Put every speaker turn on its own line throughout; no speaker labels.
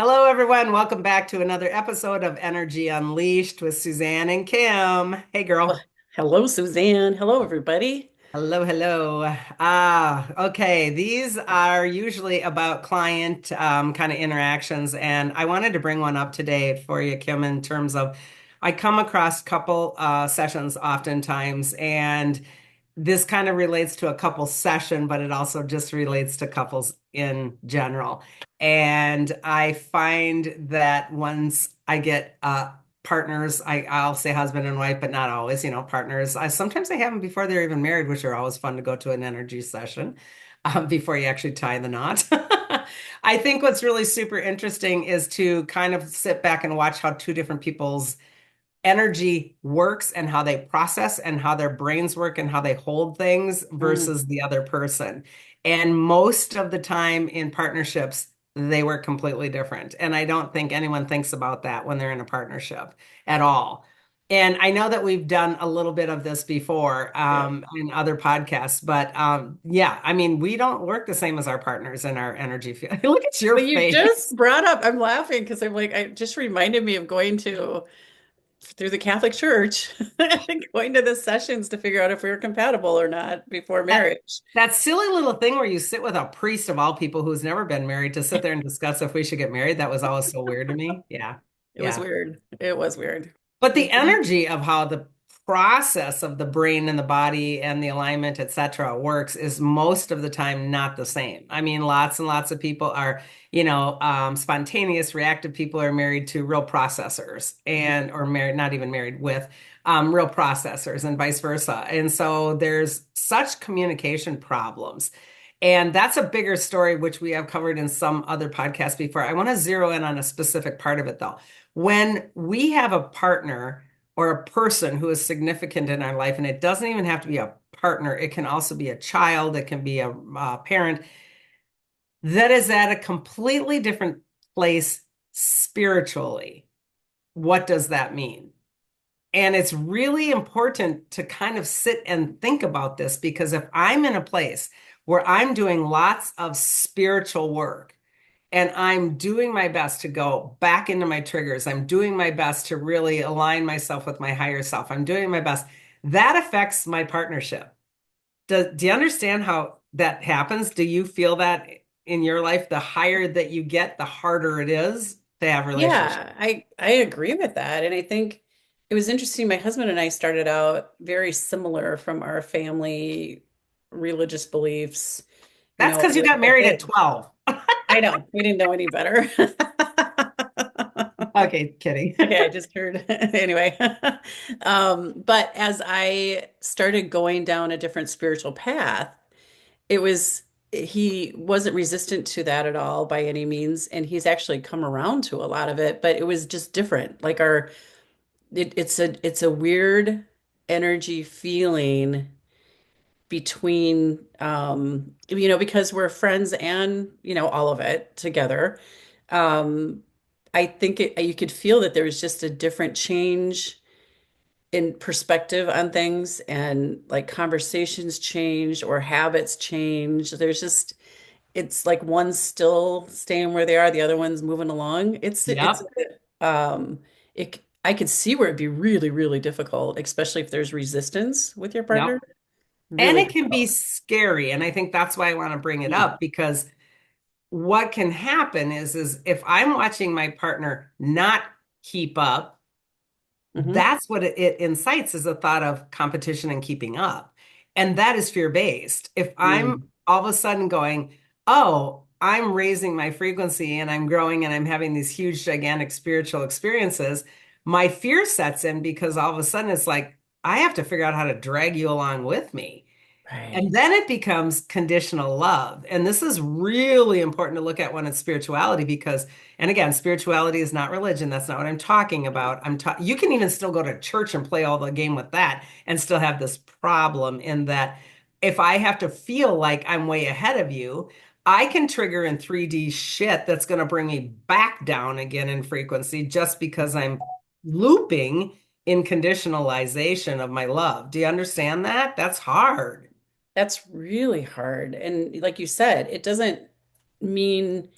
Hello, everyone. Welcome back to another episode of Energy Unleashed with Suzanne and Kim. Hey,
Well,
girl.
hello, Suzanne. Hello, everybody.
Hello, hello. Okay. These are usually about client kind of interactions, and I wanted to bring one up today for you, Kim, in terms of I come across couple sessions oftentimes, and this kind of relates to a couple session, but it also just relates to couples in general. And I find that once I get partners, I'll say husband and wife, but not always, partners. Sometimes I have them before they're even married, which are always fun to go to an energy session before you actually tie the knot. I think what's really super interesting is to kind of sit back and watch how two different people's energy works and how they process and how their brains work and how they hold things
Mm.
versus the other person. And most of the time in partnerships, they work completely different. And I don't think anyone thinks about that when they're in a partnership at all. And I know that we've done a little bit of this before
Yeah.
in other podcasts, but yeah, I mean, we don't work the same as our partners in our energy field. Look at your
But you
face.
just brought up, I'm laughing because I'm like, it just reminded me of going to through the Catholic Church, going to the sessions to figure out if we were compatible or not before
That
marriage.
that silly little thing where you sit with a priest of all people who's never been married to sit there and discuss if we should get married, that was always so weird to me. Yeah.
It was
Yeah.
weird. It was weird.
But the
Mhm.
energy of how the process of the brain and the body and the alignment, etc., works is most of the time not the same. I mean, lots and lots of people are, spontaneous, reactive people are married to real processors and or married, not even married with real processors and vice versa. And so there's such communication problems. And that's a bigger story, which we have covered in some other podcasts before. I want to zero in on a specific part of it, though. When we have a partner or a person who is significant in our life, and it doesn't even have to be a partner, it can also be a child, it can be a parent that is at a completely different place spiritually. What does that mean? And it's really important to kind of sit and think about this because if I'm in a place where I'm doing lots of spiritual work, and I'm doing my best to go back into my triggers. I'm doing my best to really align myself with my higher self. I'm doing my best. That affects my partnership. Do you understand how that happens? Do you feel that in your life? The higher that you get, the harder it is to have relationships.
Yeah, I agree with that. And I think it was interesting. My husband and I started out very similar from our family religious beliefs,
That's because you
with
got
a
married at
bit.
12.
I know, we didn't know any better.
Okay, kidding.
Okay, I just heard anyway. But as I started going down a different spiritual path, it was he wasn't resistant to that at all by any means, and he's actually come around to a lot of it, but it was just different. Like it's a weird energy feeling between because we're friends and all of it together. um I think you could feel that there was just a different change in perspective on things, and like conversations change or habits change. It's like one's still staying where they are, the other one's moving along.
Yep.
I could see where it'd be really, really difficult, especially if there's resistance with your
Yep.
partner.
And
Really
it can be
difficult.
scary. And I think that's why I want to bring it
Mm.
up because what can happen is if I'm watching my partner not keep up,
Hmm.
that's what it incites is a thought of competition and keeping up. And that is fear-based. If I'm
Mm.
all of a sudden going, oh, I'm raising my frequency and I'm growing and I'm having these huge, gigantic spiritual experiences, my fear sets in because all of a sudden it's like, I have to figure out how to drag you along with me. And
Right.
then it becomes conditional love. And this is really important to look at when it's spirituality because, and again, spirituality is not religion. That's not what I'm talking about. You can even still go to church and play all the game with that and still have this problem in that if I have to feel like I'm way ahead of you, I can trigger in 3D shit that's going to bring me back down again in frequency just because I'm looping in conditionalization of my love. Do you understand that? That's hard.
That's really hard. And like you said, it doesn't mean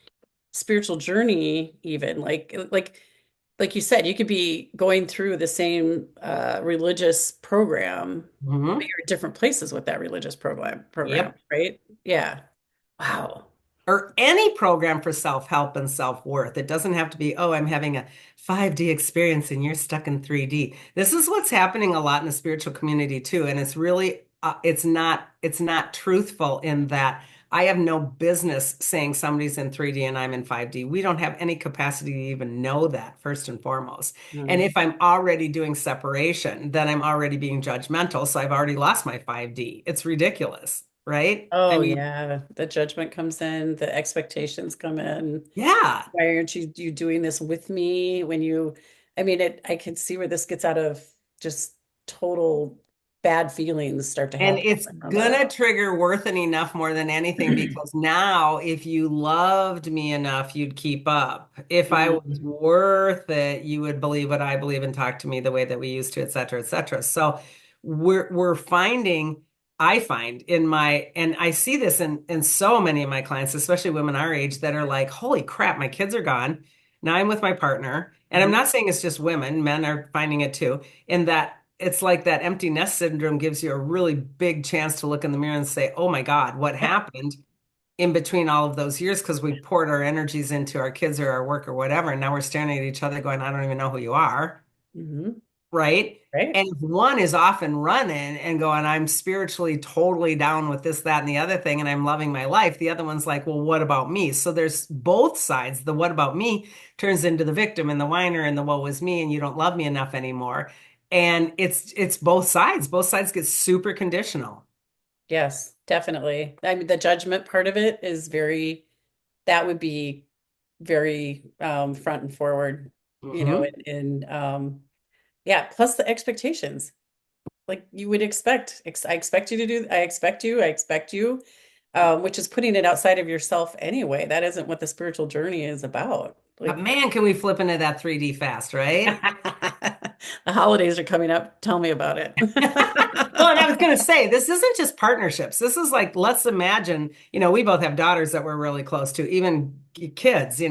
spiritual journey even like you said, you could be going through the same religious program, but
Mhm.
you're at different places with that religious program,
Yep.
right? Yeah. Wow.
Or any program for self-help and self-worth. It doesn't have to be, oh, I'm having a 5D experience and you're stuck in 3D. This is what's happening a lot in the spiritual community too. And it's really, it's not truthful in that I have no business saying somebody's in 3D and I'm in 5D. We don't have any capacity to even know that, first and foremost. And
Mm.
if I'm already doing separation, then I'm already being judgmental. So I've already lost my 5D. It's ridiculous, right? I
Oh
mean,
yeah, the judgment comes in, the expectations come in.
yeah.
Why aren't you doing this with me when you, I mean, I can see where this gets out of just total bad feelings start to
And
happen
it's
around that.
gonna trigger worth enough more than anything because now if you loved me enough, you'd keep up. If I was
Mm,
worth it, you would believe what I believe and talk to me the way that we used to, et cetera, et cetera. So we're finding, I find in my, and I see this in so many of my clients, especially women our age, that are like, holy crap, my kids are gone. Now I'm with my partner. And I'm
mhm.
not saying it's just women, men are finding it too, in that it's like that empty nest syndrome gives you a really big chance to look in the mirror and say, oh my God, what happened in between all of those years? Because we poured our energies into our kids or our work or whatever. And now we're staring at each other going, I don't even know who you are.
Mhm.
Right.
Right?
And if one is off and running and going, I'm spiritually totally down with this, that, and the other thing, and I'm loving my life, the other one's like, well, what about me? So there's both sides. The what about me turns into the victim and the whiner and the woe is me, and you don't love me enough anymore. And it's both sides. Both sides get super conditional.
Yes, definitely. I mean, the judgment part of it is that would be very front and forward,
Hmm.
yeah, plus the expectations. Like you would expect. I expect you to do, I expect you, which is putting it outside of yourself anyway. That isn't what the spiritual journey is about.
But
Like,
man, can we flip into that 3D fast, right?
the holidays are coming up. Tell me about it.
Well, and I was going to say, this isn't just partnerships. This is like, let's imagine, we both have daughters that we're really close to, even kids,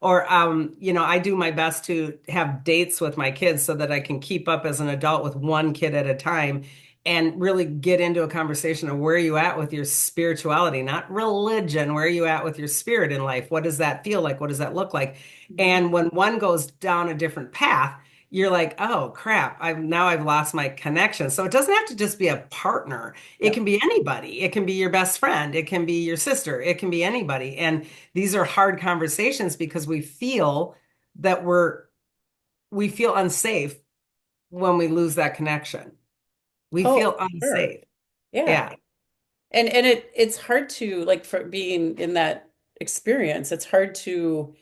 or, I do my best to have dates with my kids so that I can keep up as an adult with one kid at a time and really get into a conversation of where are you at with your spirituality, not religion. Where are you at with your spirit in life? What does that feel like? What does that look like?
Mhm.
And when one goes down a different path, you're like, oh crap, I've lost my connection. So it doesn't have to just be a partner. It
No.
can be anybody. It can be your best friend. It can be your sister. It can be anybody. And these are hard conversations because we feel that we feel unsafe when we lose that connection. We
Oh,
feel
sure.
unsafe.
Yeah.
Yeah.
And it's hard to like for being in that experience, it's hard to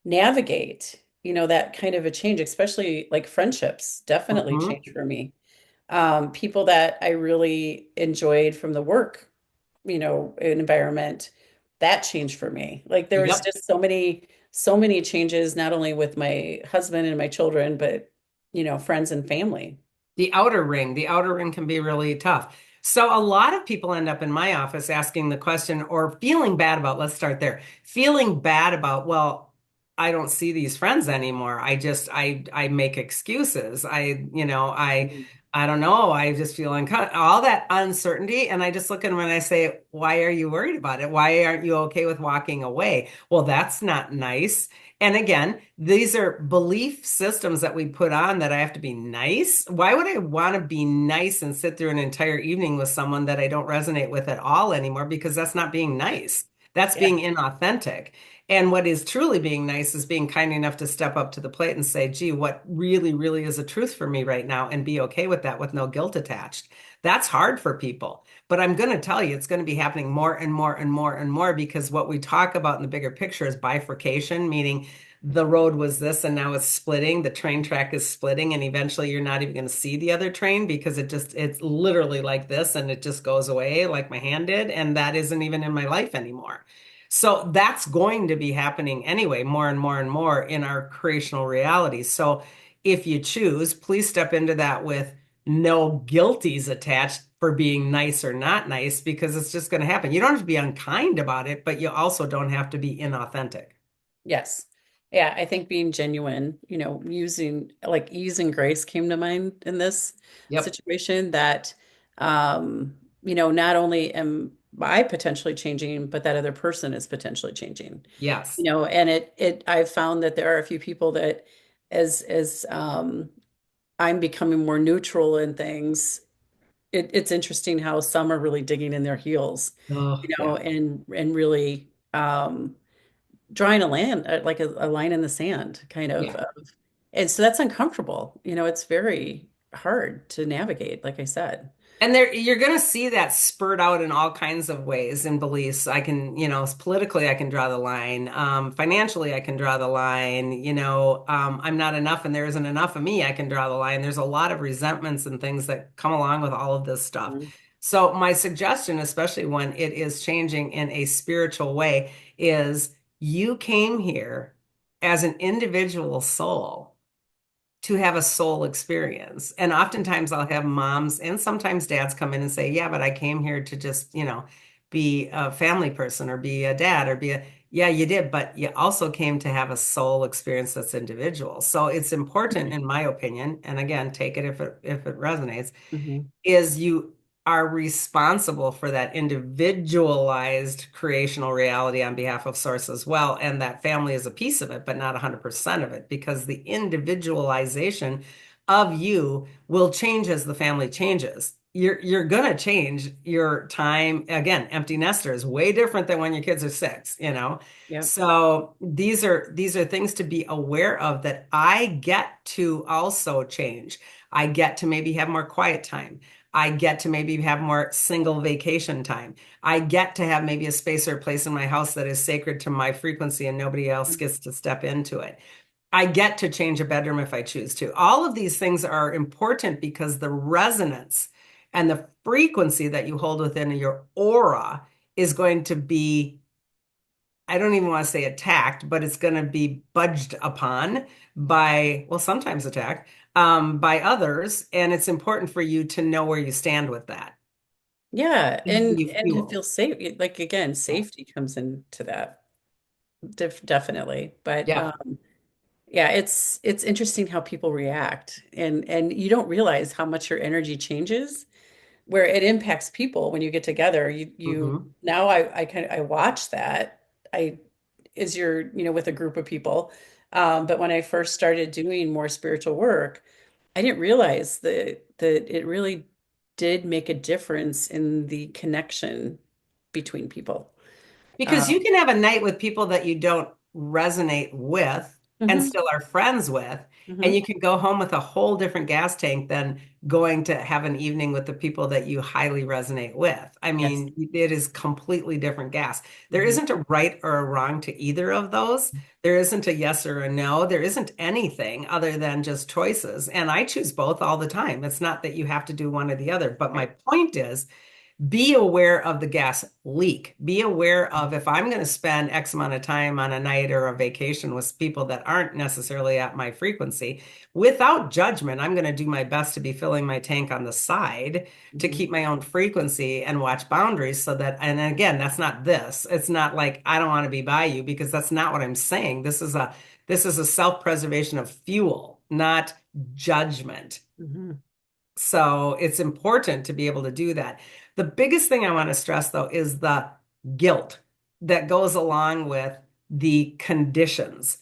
navigate, that kind of a change, especially like friendships definitely
Hmm.
change for me. People that I really enjoyed from the work, environment, that changed for me. Like there was
Yep.
just so many changes, not only with my husband and my children, but friends and family.
The outer ring can be really tough. So a lot of people end up in my office asking the question or feeling bad about, let's start there, feeling bad about, well, I don't see these friends anymore. I make excuses.
Mhm.
I don't know. I just feel all that uncertainty. And I just look at them and I say, why are you worried about it? Why aren't you okay with walking away? Well, that's not nice. And again, these are belief systems that we put on that I have to be nice. Why would I want to be nice and sit through an entire evening with someone that I don't resonate with at all anymore? Because that's not being nice. That's
Yeah.
being inauthentic. And what is truly being nice is being kind enough to step up to the plate and say, gee, what really, really is a truth for me right now, and be okay with that with no guilt attached. That's hard for people. But I'm going to tell you, it's going to be happening more and more and more and more because what we talk about in the bigger picture is bifurcation, meaning the road was this and now it's splitting. The train track is splitting, and eventually you're not even going to see the other train because it's literally like this and it just goes away like my hand did. And that isn't even in my life anymore. So that's going to be happening anyway, more and more and more in our creational reality. So if you choose, please step into that with no guilties attached for being nice or not nice, because it's just going to happen. You don't have to be unkind about it, but you also don't have to be inauthentic.
Yes. Yeah, I think being genuine, using like ease and grace came to mind in this
Yep.
situation that not only am I potentially changing, but that other person is potentially changing.
Yes.
And I've found that there are a few people that as I'm becoming more neutral in things, it's interesting how some are really digging in their heels,
Oh, yeah.
and really drawing like a line in the sand, kind of.
Yeah.
And so that's uncomfortable. It's very hard to navigate, like I said.
And there, you're going to see that spurred out in all kinds of ways and beliefs. I can, politically, I can draw the line. Financially, I can draw the line. I'm not enough and there isn't enough of me. I can draw the line. There's a lot of resentments and things that come along with all of this stuff.
Mhm.
So, my suggestion, especially when it is changing in a spiritual way, is you came here as an individual soul to have a soul experience. And oftentimes I'll have moms and sometimes dads come in and say, yeah, but I came here to just, be a family person or be a dad or yeah, you did, but you also came to have a soul experience that's individual. So it's important, in my opinion, and again, take it if it resonates,
Mhm.
is you are responsible for that individualized creational reality on behalf of Source as well. And that family is a piece of it, but not 100% of it, because the individualization of you will change as the family changes. You're gonna change your time. Again, empty nester is way different than when your kids are six.
Yep.
So these are things to be aware of that I get to also change. I get to maybe have more quiet time. I get to maybe have more single vacation time. I get to have maybe a space or a place in my house that is sacred to my frequency and nobody else gets to step into it. I get to change a bedroom if I choose to. All of these things are important because the resonance and the frequency that you hold within your aura is going to be, I don't even want to say attacked, but it's going to be budged upon by, well, sometimes attacked, by others. And it's important for you to know where you stand with that.
Yeah,
To give you
and to feel
fuel.
safe. Like again,
Yeah.
safety comes into that definitely. But
Yeah.
yeah, it's interesting how people react, and you don't realize how much your energy changes where it impacts people when you get together. You
Hmm.
now I watch that. I is your, with a group of people. But when I first started doing more spiritual work, I didn't realize that it really did make a difference in the connection between people.
Because you
Um,
can have a night with people that you don't resonate with and
mhm,
still are friends with, and
mhm.
you can go home with a whole different gas tank than going to have an evening with the people that you highly resonate with. I
Yes.
mean, it is completely different gas. There
Mhm.
isn't a right or a wrong to either of those. There isn't a yes or a no. There isn't anything other than just choices. And I choose both all the time. It's not that you have to do one or the other. But my
Right.
point is, be aware of the gas leak. Be aware of, if I'm going to spend X amount of time on a night or a vacation with people that aren't necessarily at my frequency, without judgment, I'm going to do my best to be filling my tank on the side to
Mhm.
keep my own frequency and watch boundaries so that, and again, that's not this. It's not like I don't want to be by you, because that's not what I'm saying. This is a self-preservation of fuel, not judgment.
Mhm.
So it's important to be able to do that. The biggest thing I want to stress, though, is the guilt that goes along with the conditions.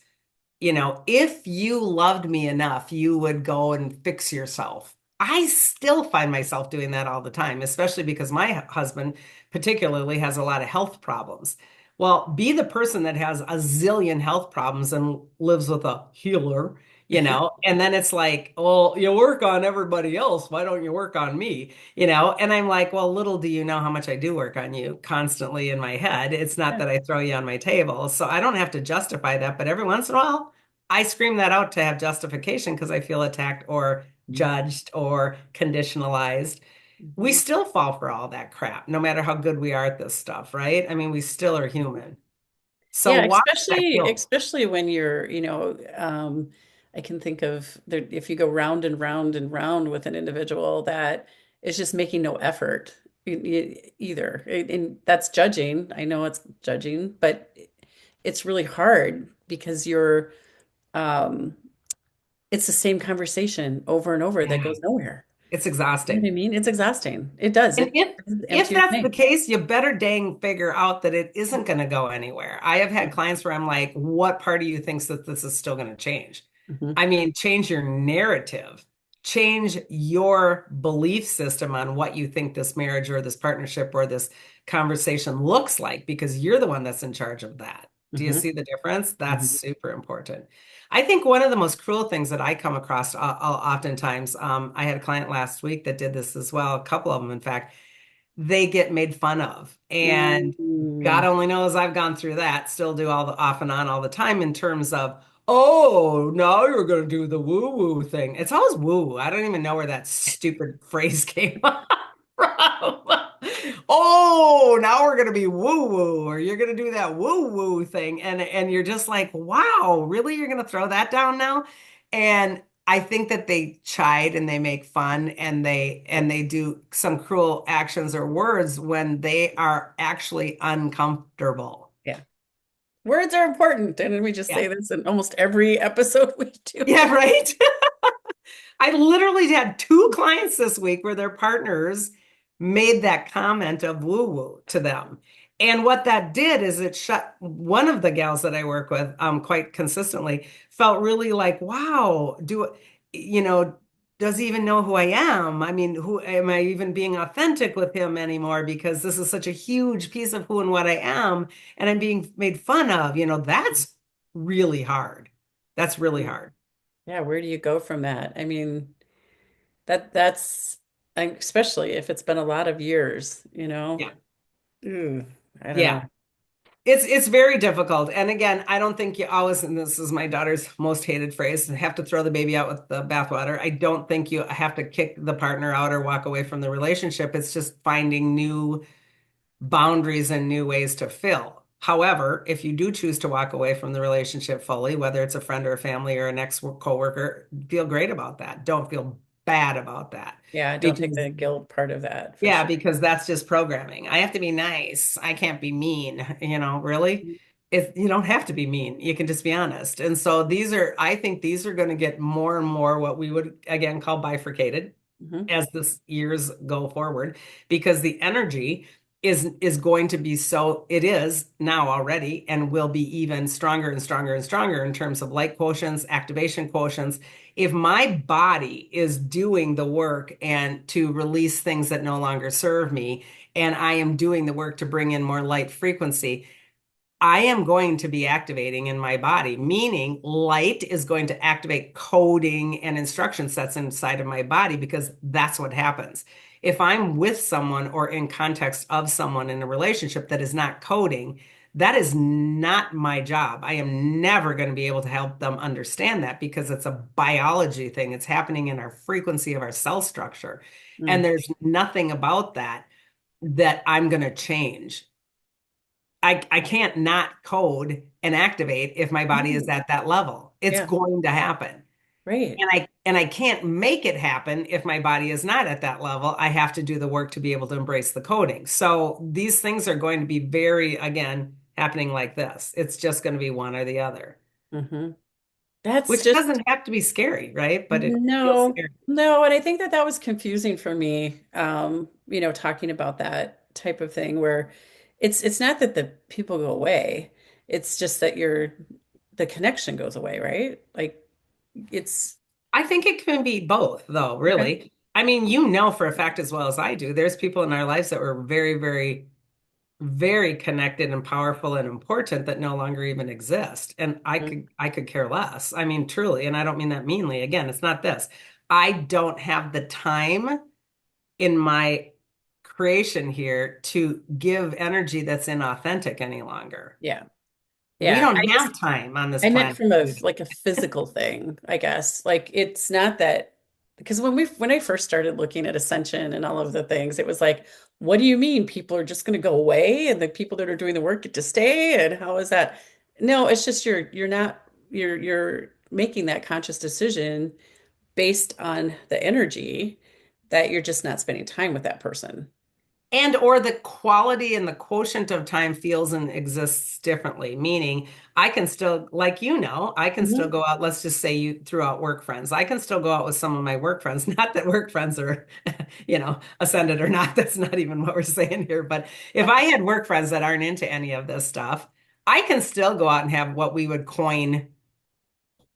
If you loved me enough, you would go and fix yourself. I still find myself doing that all the time, especially because my husband particularly has a lot of health problems. Well, be the person that has a zillion health problems and lives with a healer. And then it's like, well, you work on everybody else. Why don't you work on me? And I'm like, well, little do you know how much I do work on you constantly in my head. It's not
Yeah.
that I throw you on my table. So I don't have to justify that. But every once in a while, I scream that out to have justification because I feel attacked or judged or conditionalized. We
Mhm.
still fall for all that crap, no matter how good we are at this stuff, right? I mean, we still are human. So
Yeah,
watch that
especially
guilt.
especially when you're, I can think of there if you go round and round and round with an individual that is just making no effort either. And that's judging. I know it's judging, but it's really hard because um it's the same conversation over and over that
Yeah,
goes nowhere.
it's
You know what I
exhausting.
mean? It's exhausting. It does.
And
It
if
empty your
that's the
tank.
case, you better dang figure out that it isn't going to go anywhere. I have had clients where I'm like, what part of you thinks that this is still going to change?
Hmm.
I mean, change your narrative, change your belief system on what you think this marriage or this partnership or this conversation looks like, because you're the one that's in charge of that. Do you
Hmm.
see the difference? That's
Hmm.
super important. I think one of the most cruel things that I come across oftentimes, I had a client last week that did this as well, a couple of them, in fact, they get made fun of. And God
Mm.
only knows I've gone through that, still do all the off and on all the time in terms of, oh, now you're going to do the woo woo thing. It's always woo. I don't even know where that stupid phrase came from. Oh, now we're going to be woo woo, or you're going to do that woo woo thing. And you're just like, wow, really? You're going to throw that down now? And I think that they chide and they make fun and they do some cruel actions or words when they are actually uncomfortable.
Yeah. Words are important. And we just
Yeah.
say this in almost every episode we do.
Yeah, right. I literally had two clients this week where their partners made that comment of woo woo to them. And what that did is it shut one of the gals that I work with quite consistently felt really like, wow, you know, does he even know who I am? I mean, who am I even being authentic with him anymore? Because this is such a huge piece of who and what I am, and I'm being made fun of. That's really hard. That's really hard.
Yeah, where do you go from that? I mean, that's especially if it's been a lot of years, you know.
Yeah.
Ooh, I don't
Yeah.
know.
It's very difficult. And again, I don't think you always, and this is my daughter's most hated phrase, have to throw the baby out with the bathwater. I don't think you have to kick the partner out or walk away from the relationship. It's just finding new boundaries and new ways to fill. However, if you do choose to walk away from the relationship fully, whether it's a friend or a family or an ex coworker, feel great about that. Don't feel bad about that.
Yeah, don't take
Because
the guilt part of that for
yeah,
sure.
because that's just programming. I have to be nice. I can't be mean, really. If you don't have to be mean, you can just be honest. And so I think these are going to get more and more what we would again call bifurcated
Hmm.
as this years go forward, because the energy is going to be so, it is now already and will be even stronger and stronger and stronger in terms of light quotients, activation quotients. If my body is doing the work and to release things that no longer serve me, and I am doing the work to bring in more light frequency, I am going to be activating in my body, meaning light is going to activate coding and instruction sets inside of my body, because that's what happens. If I'm with someone or in context of someone in a relationship that is not coding, that is not my job. I am never going to be able to help them understand that, because it's a biology thing. It's happening in our frequency of our cell structure. And
Mm.
there's nothing about that I'm going to change. I can't not code and activate if my body is
No.
at that level. It's
Yeah,
going to happen.
right.
And I can't make it happen if my body is not at that level. I have to do the work to be able to embrace the coding. So these things are going to be very, again, happening like this. It's just going to be one or the other,
Hmm. That's
which
just
doesn't have to be scary, right? But it feels
no,
scary.
no, and I think that that was confusing for me. Talking about that type of thing where it's not that the people go away, it's just that the connection goes away, right? Like it's
I think it can be both, though,
okay.
really. I mean, for a fact as well as I do, there's people in our lives that were very, very very connected and powerful and important that no longer even exist. And
Mhm.
I could care less. I mean, truly, and I don't mean that meanly. Again, it's not this. I don't have the time in my creation here to give energy that's inauthentic any longer.
Yeah.
We
Yeah.
don't have time on this
I meant
planet
from
to do that.
like a physical thing, I guess. Like it's not that because when I first started looking at ascension and all of the things, it was like, what do you mean people are just going to go away and the people that are doing the work get to stay? And how is that? No, it's just you're not you're making that conscious decision based on the energy that you're just not spending time with that person.
And or the quality and the quotient of time feels and exists differently, meaning I can still, like I can still
Mhm.
go out. Let's just say you threw out work friends. I can still go out with some of my work friends. Not that work friends are, ascended or not. That's not even what we're saying here. But if I had work friends that aren't into any of this stuff, I can still go out and have what we would coin,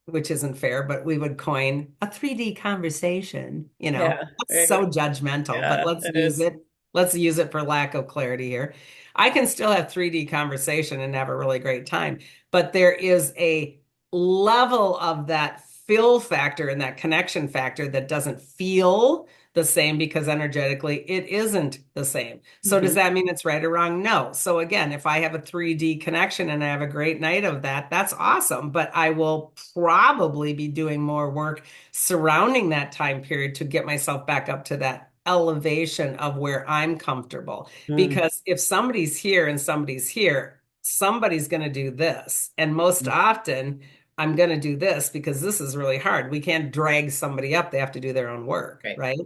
which isn't fair, but we would coin a 3D conversation,
Yeah,
That's
right.
so judgmental, but
Yeah,
let's
it
use
is.
it. Let's use it for lack of clarity here. I can still have 3D conversation and have a really great time, but there is a level of that feel factor and that connection factor that doesn't feel the same because energetically it isn't the same. So does
Hmm.
that mean it's right or wrong? No. So again, if I have a 3D connection and I have a great night of that, that's awesome. But I will probably be doing more work surrounding that time period to get myself back up to that elevation of where I'm comfortable.
Mm.
Because if somebody's here and somebody's here, somebody's going to do this. And most often, I'm going to do this because this is really hard. We can't drag somebody up. They have to do their own work,
Right,
right?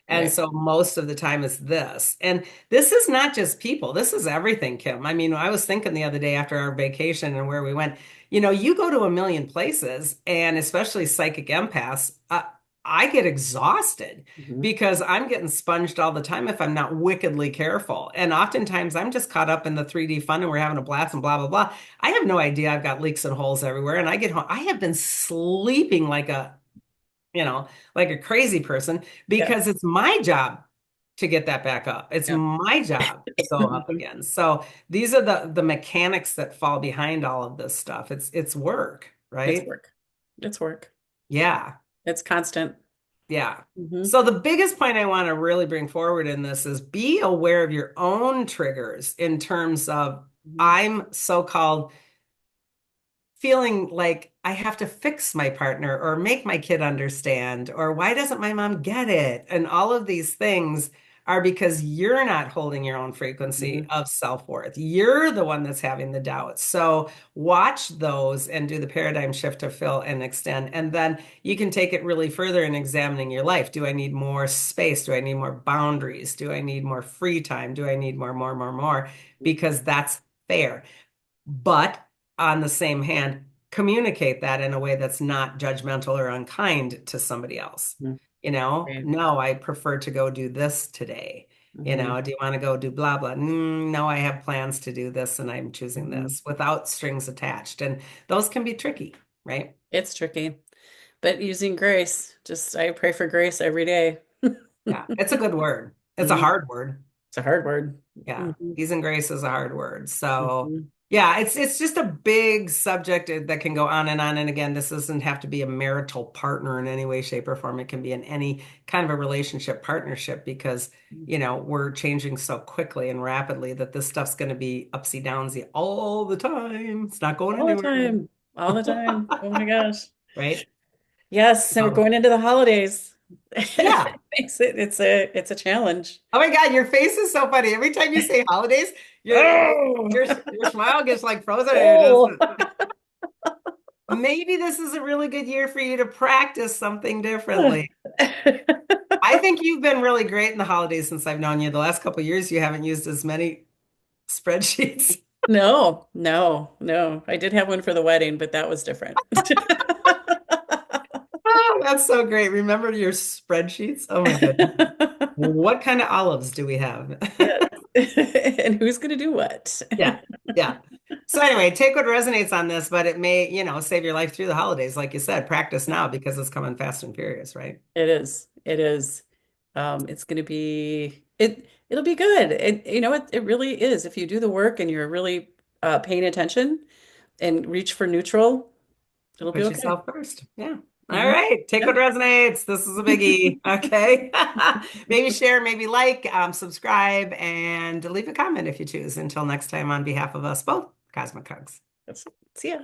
And
right.
so most of the time it's this. And this is not just people. This is everything, Kim. I mean, I was thinking the other day after our vacation and where we went, you go to a million places and especially psychic empaths, I get exhausted
Hmm.
because I'm getting sponged all the time if I'm not wickedly careful. And oftentimes I'm just caught up in the 3D fun and we're having a blast and blah, blah, blah. I have no idea I've got leaks and holes everywhere. And I get home, I have been sleeping you know, like a crazy person
Yeah,
because it's my job to get that back up. It's
yeah.
my job to go up
Mhm.
again. So these are the mechanics that fall behind all of this stuff. It's work,
It's
right?
work. It's work.
Yeah.
It's constant.
Yeah.
Hmm.
So the biggest point I want to really bring forward in this is be aware of your own triggers in terms of
Hmm.
I'm so-called feeling like I have to fix my partner or make my kid understand, or why doesn't my mom get it? And all of these things are because you're not holding your own frequency
Hmm.
of self-worth. You're the one that's having the doubts. So watch those and do the paradigm shift to fill and extend. And then you can take it really further in examining your life. Do I need more space? Do I need more boundaries? Do I need more free time? Do I need more? Because that's fair. But on the same hand, communicate that in a way that's not judgmental or unkind to somebody else.
Right.
No, I prefer to go do this today.
Hmm.
Do you want to go do blah, blah? No, I have plans to do this and I'm choosing
Hmm.
this without strings attached. And those can be tricky, right?
It's tricky, but using grace, just I pray for grace every day.
Yeah, it's a good word. It's a
Mhm.
hard word.
It's a hard word.
Yeah,
Hmm.
ease and grace is a hard word. So,
Hmm.
yeah, it's just a big subject that can go on and on. And again, this doesn't have to be a marital partner in any way, shape, or form. It can be in any kind of a relationship partnership because, we're changing so quickly and rapidly that this stuff's going to be upsy downsy all the time. It's not going
All the
anywhere.
time. All the time. Oh my gosh.
Right?
Yes, and we're
So,
going into the holidays.
yeah.
It's a challenge.
Oh my God, your face is so funny. Every time you say holidays,
Oh,
your smile gets like frozen. And you're just
oh.
maybe this is a really good year for you to practice something differently. I think you've been really great in the holidays since I've known you. The last couple of years, you haven't used as many spreadsheets.
No, no, no. I did have one for the wedding, but that was different.
Oh, that's so great. Remember your spreadsheets? Oh my goodness. What kind of olives do we have?
Yes. And who's going to do what?
Yeah, yeah. So anyway, take what resonates on this, but it may, save your life through the holidays. Like you said, practice now because it's coming fast and furious, right?
It is. It is. It's going to be it'll be good. It really is. If you do the work and you're really paying attention and reach for neutral, it'll be
Put
okay.
yourself first. Yeah. All
Hmm.
right. Take what
Yeah.
resonates. This is a biggie. Okay. Maybe share, maybe like, subscribe, and leave a comment if you choose. Until next time, on behalf of us both, Cosmic Hugs.
That's, see ya.